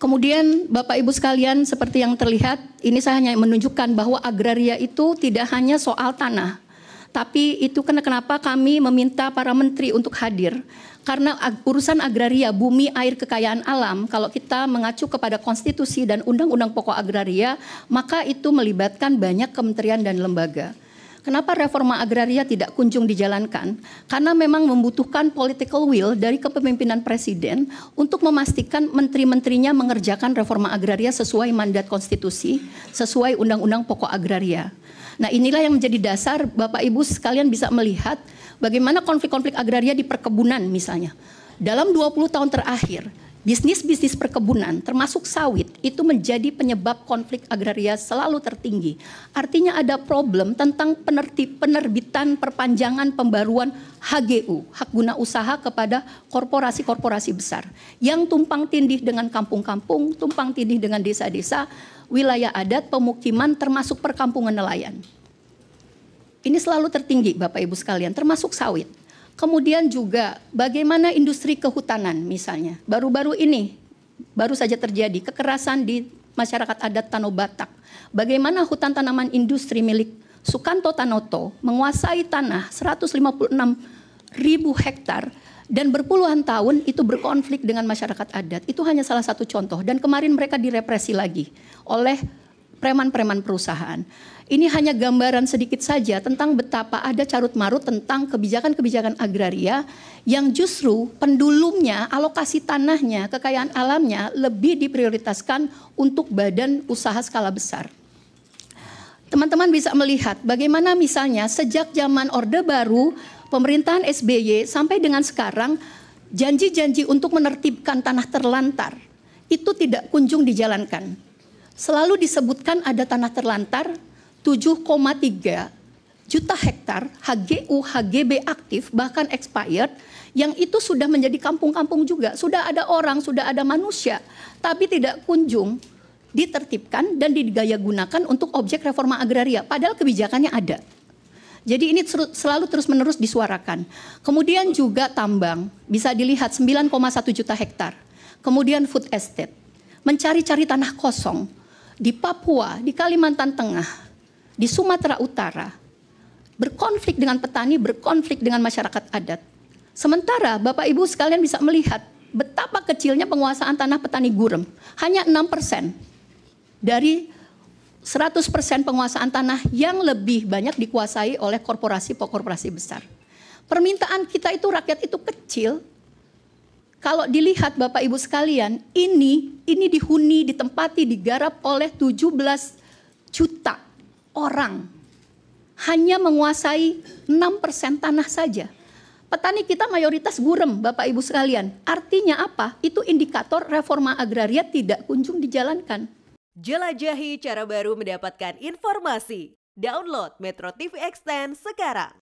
Kemudian Bapak Ibu sekalian, seperti yang terlihat, ini saya hanya menunjukkan bahwa agraria itu tidak hanya soal tanah. Tapi itu kenapa kami meminta para menteri untuk hadir. Karena urusan agraria, bumi, air, kekayaan alam, kalau kita mengacu kepada konstitusi dan undang-undang pokok agraria, maka itu melibatkan banyak kementerian dan lembaga. Kenapa reforma agraria tidak kunjung dijalankan? Karena memang membutuhkan political will dari kepemimpinan presiden untuk memastikan menteri-menterinya mengerjakan reforma agraria sesuai mandat konstitusi, sesuai undang-undang pokok agraria. Nah, inilah yang menjadi dasar Bapak Ibu sekalian bisa melihat bagaimana konflik-konflik agraria di perkebunan misalnya. Dalam 20 tahun terakhir, bisnis-bisnis perkebunan termasuk sawit itu menjadi penyebab konflik agraria selalu tertinggi. Artinya ada problem tentang penerbitan perpanjangan pembaruan HGU, hak guna usaha kepada korporasi-korporasi besar. Yang tumpang tindih dengan kampung-kampung, tumpang tindih dengan desa-desa, wilayah adat, pemukiman termasuk perkampungan nelayan. Ini selalu tertinggi Bapak Ibu sekalian, termasuk sawit. Kemudian juga bagaimana industri kehutanan misalnya. Baru-baru ini, baru saja terjadi kekerasan di masyarakat adat Tano Batak. Bagaimana hutan tanaman industri milik Sukanto Tanoto menguasai tanah 156.000 hektar dan berpuluhan tahun itu berkonflik dengan masyarakat adat. Itu hanya salah satu contoh dan kemarin mereka direpresi lagi oleh preman-preman perusahaan. Ini hanya gambaran sedikit saja tentang betapa ada carut-marut tentang kebijakan-kebijakan agraria yang justru pendulumnya, alokasi tanahnya, kekayaan alamnya lebih diprioritaskan untuk badan usaha skala besar. Teman-teman bisa melihat bagaimana misalnya sejak zaman Orde Baru, pemerintahan SBY sampai dengan sekarang, janji-janji untuk menertibkan tanah terlantar itu tidak kunjung dijalankan. Selalu disebutkan ada tanah terlantar 7,3 juta hektar HGU, HGB aktif, bahkan expired, yang itu sudah menjadi kampung-kampung juga. Sudah ada orang, sudah ada manusia, tapi tidak kunjung ditertibkan dan digayagunakan untuk objek reforma agraria, padahal kebijakannya ada. Jadi ini selalu terus-menerus disuarakan. Kemudian juga tambang, bisa dilihat 9,1 juta hektar. Kemudian food estate, mencari-cari tanah kosong di Papua, di Kalimantan Tengah, di Sumatera Utara, berkonflik dengan petani, berkonflik dengan masyarakat adat. Sementara Bapak Ibu sekalian bisa melihat betapa kecilnya penguasaan tanah petani gurem. Hanya 6% dari 100% penguasaan tanah yang lebih banyak dikuasai oleh korporasi besar. Permintaan kita itu, rakyat itu kecil. Kalau dilihat Bapak Ibu sekalian, ini dihuni, ditempati, digarap oleh 17 juta orang, hanya menguasai 6% tanah saja. Petani kita mayoritas gurem Bapak Ibu sekalian. Artinya apa? Itu indikator reforma agraria tidak kunjung dijalankan. Jelajahi cara baru mendapatkan informasi. Download Metro TV Extend sekarang.